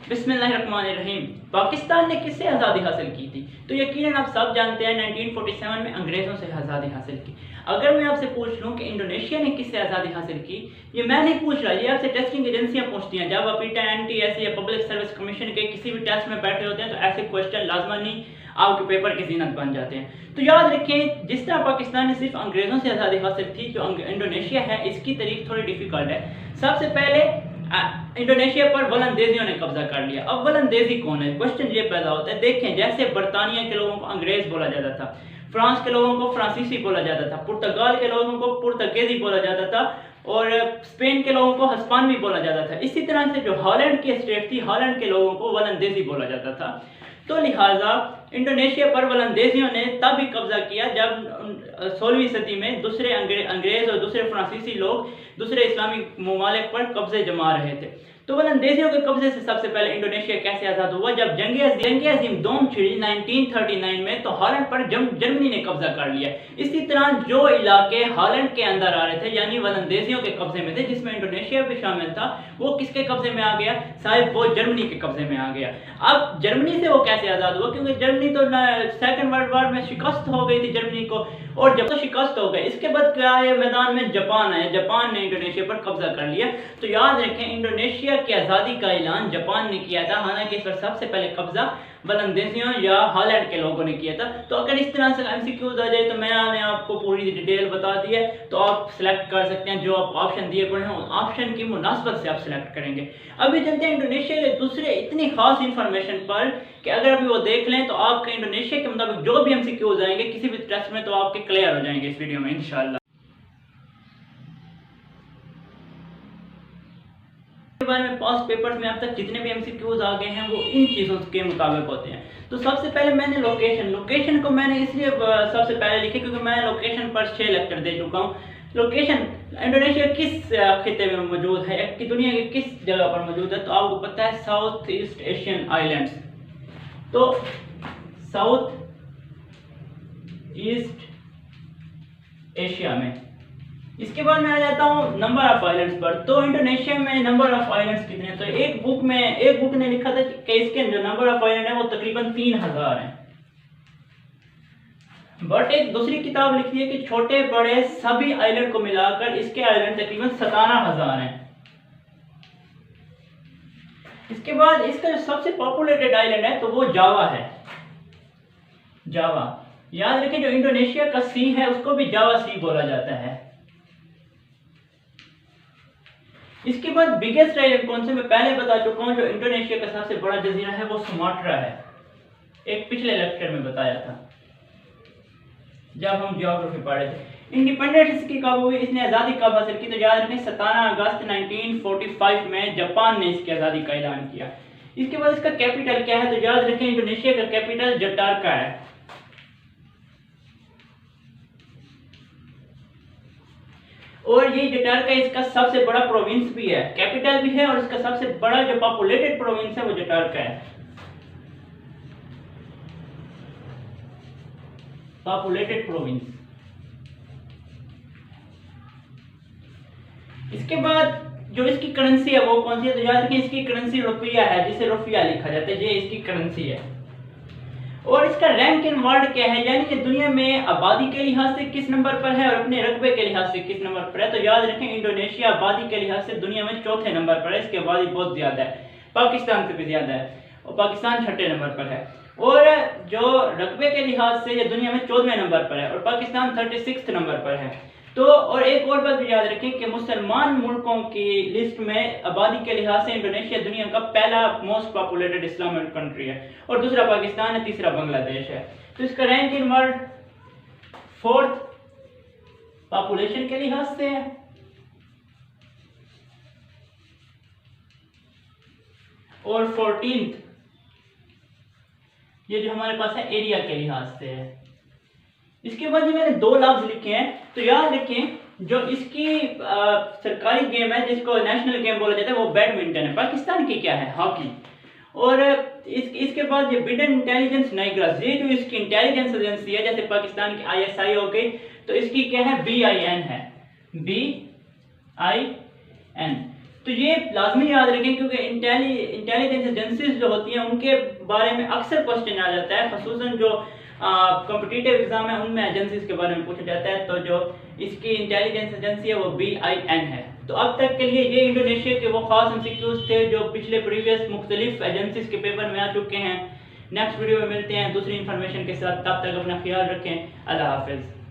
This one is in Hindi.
बिस्मिल्लाहिर्रहमानिर्रहीम। पाकिस्तान ने किससे आज़ादी हासिल की थी? तो यकीनन आप सब जानते हैं 1947 में अंग्रेज़ों से आज़ादी हासिल की। अगर मैं आपसे पूछ लूँ कि इंडोनेशिया ने किससे आज़ादी हासिल की, ये मैं नहीं पूछ रहा, ये आपसे टेस्टिंग एजेंसियाँ पूछती हैं। जब आप NTSC या पब्लिक सर्विस कमीशन के किसी भी टेस्ट में बैठे होते हैं तो ऐसे क्वेश्चन लाजमी आपके पेपर की जीनत बन जाते हैं। तो याद रखें, जिस तरह पाकिस्तान ने सिर्फ अंग्रेज़ों से आज़ादी हासिल थी, जो इंडोनेशिया है इसकी तारीख थोड़ी डिफिकल्ट है। सबसे पहले इंडोनेशिया पर वलंदेजियों ने कब्जा कर लिया। अब वलंदेजी कौन है, क्वेश्चन ये पैदा होता है। देखें, जैसे बरतानिया के लोगों को अंग्रेज बोला जाता था, फ्रांस के लोगों को फ्रांसीसी बोला जाता था, पुर्तगाल के लोगों को पुर्तगेजी बोला जाता था और स्पेन के लोगों को हस्पानवी बोला जाता था। इसी तरह से जो हॉलैंड की स्टेट थी, हॉलैंड के लोगों को वलंदेजी बोला जाता था। तो लिहाजा इंडोनेशिया पर वलंदेजियों ने तब ही कब्जा किया जब 16वीं सदी में दूसरे अंग्रेज और दूसरे फ्रांसीसी लोग दूसरे इस्लामी ममालिक पर कब्जे जमा रहे थे। तो वलंदेजियों के कब्जे से सबसे पहले इंडोनेशिया कैसे आज़ाद हुआ? जब जंग अजीम दोम छिड़ी 1939 में, तो हॉलैंड पर जर्मनी ने कब्जा कर लिया। इसी तरह जो इलाके हॉलैंड के अंदर आ रहे थे, यानी वलंदेजियों के कब्जे में थे, जिसमें इंडोनेशिया भी शामिल था, वो किसके कब्जे में आ गया? साहिब वो जर्मनी के कब्जे में आ गया। अब जर्मनी से वो कैसे आज़ाद हुआ? क्योंकि जर्मनी तो सेकेंड वर्ल्ड वॉर में शिकस्त हो गई थी जर्मनी को, और जब तो शिकस्त हो गई, इसके बाद क्या है, मैदान में जापान आया। जापान ने इंडोनेशिया पर कब्जा कर लिया। तो याद रखें, इंडोनेशिया की आज़ादी का ऐलान जापान ने किया था, हालांकि इस पर सबसे पहले कब्जा वलंदेजियों या हॉलैंड के लोगों ने किया था। तो अगर इस तरह से MCQs आ जाए तो मैंने आपको पूरी डिटेल बता दी है, तो आप सिलेक्ट कर सकते हैं जो आप ऑप्शन दिए पड़े हैं, ऑप्शन की मुनासबत से आप सिलेक्ट करेंगे। अभी चलते हैं इंडोनेशिया के दूसरे इतनी खास इंफॉर्मेशन पर कि अगर अभी वो देख लें तो आपके इंडोनेशिया के मुताबिक जो भी MCQs आएंगे किसी भी टेस्ट में, तो आपके क्लियर हो जाएंगे इस वीडियो में इंशाल्लाह। बारे में पास्ट पेपर्स में अब तक जितने भी MCQs आ गए हैं वो इन चीज़ों के मुताबिक होते हैं। तो सबसे पहले मैंने लोकेशन को मैंने इसलिए सबसे पहले लिखी क्योंकि मैं लोकेशन पर 6 लेक्चर दे चुका हूँ। लोकेशन, इंडोनेशिया किस खिते में मौजूद है, कि दुनिया के किस जगह पर मौजूद है? तो आपको पता है साउथ ईस्ट एशियन आइलैंड्स। तो साउथ ईस्ट एशिया में। इसके बाद मैं आ जाता हूँ नंबर ऑफ आइलैंड्स पर। तो इंडोनेशिया में नंबर ऑफ आइलैंड्स कितने हैं? तो एक बुक ने लिखा था कि इसके जो नंबर ऑफ आइलैंड है वो तकरीबन 3000 हैं। बट एक दूसरी किताब लिखी है कि छोटे बड़े सभी आइलैंड को मिलाकर इसके आइलैंड तकरीबन 17,000 हैं। इसके बाद इसका जो सबसे पॉपुलेटेड आइलैंड है तो वो जावा है। जावा, याद रखें, जो इंडोनेशिया का सी है उसको भी जावा सी बोला जाता है। इसके बाद बिगेस्ट आइलैंड कौन से, मैं पहले बता चुका हूं, जो इंडोनेशिया का सबसे बड़ा जजीरा है वो सुमात्रा है। एक पिछले लेक्चर में बताया था जब हम ज्योग्राफी पढ़े थे। इंडिपेंडेंस इसकी कब हुई, इसने आज़ादी कब हासिल की? तो याद रखें 17 अगस्त 1945 में जापान ने इसकी आज़ादी का ऐलान किया। इसके बाद इसका कैपिटल क्या है? तो याद रखें इंडोनेशिया का कैपिटल जकार्ता है। और ये जकार्ता इसका सबसे बड़ा प्रोविंस भी है, कैपिटल भी है, और इसका सबसे बड़ा जो पॉपुलेटेड प्रोविंस है वो जकार्ता है, पॉपुलेटेड प्रोविंस। इसके बाद जो इसकी करेंसी है वो कौन सी है? तो याद रखें इसकी करेंसी रुपया है, जिसे रुपया लिखा जाता है, ये इसकी करेंसी है। और इसका रैंक इन वर्ल्ड क्या है, यानी कि दुनिया में आबादी के लिहाज से किस नंबर पर है और अपने रकबे के लिहाज से किस नंबर पर है? तो याद रखें इंडोनेशिया आबादी के लिहाज से दुनिया में चौथे नंबर पर है। इसकी आबादी बहुत ज्यादा है, पाकिस्तान से भी ज्यादा है, और पाकिस्तान छठे नंबर पर है। और जो रकबे के लिहाज से ये दुनिया में 14वें नंबर पर है और पाकिस्तान 36 नंबर पर है। तो और एक और बात भी याद रखें कि मुसलमान मुल्कों की लिस्ट में आबादी के लिहाज से इंडोनेशिया दुनिया का पहला मोस्ट पॉपुलेटेड इस्लामिक कंट्री है, और दूसरा पाकिस्तान है, तीसरा बांग्लादेश है। तो इसका rank in world 4th population के लिहाज से है, और 14th ये जो हमारे पास है एरिया के लिहाज से है। इसके बाद मैंने 2 लफ्ज लिखे हैं। तो याद रखें जो इसकी सरकारी गेम है, जिसको नेशनल गेम बोला जाता है, वो बैडमिंटन है। पाकिस्तान की क्या है? हॉकी। और इसके बाद ये बिडन इंटेलिजेंस नाइग्रास, ये जो इसकी इंटेलिजेंस एजेंसी है, जैसे पाकिस्तान की ISI हो गई, तो इसकी क्या है? BIN है, BIN। तो ये लाजमी याद रखें, क्योंकि इंटेलिजेंस एजेंसीज जो होती हैं उनके बारे में अक्सर क्वेश्चन आ जाता है, खसूसन जो कॉम्पिटिटिव एग्जाम है उनमें एजेंसीज के बारे में पूछा जाता है। तो जो इसकी इंटेलिजेंस एजेंसी है वो BIN है। तो अब तक के लिए ये इंडोनेशिया के वो खास MCQs थे जो पिछले प्रीवियस मुख्तलिफ एजेंसीज के पेपर में आ चुके हैं। नेक्स्ट वीडियो में मिलते हैं दूसरी इन्फॉर्मेशन के साथ, तब तक अपना ख्याल रखें। अल्लाह हाफिज़।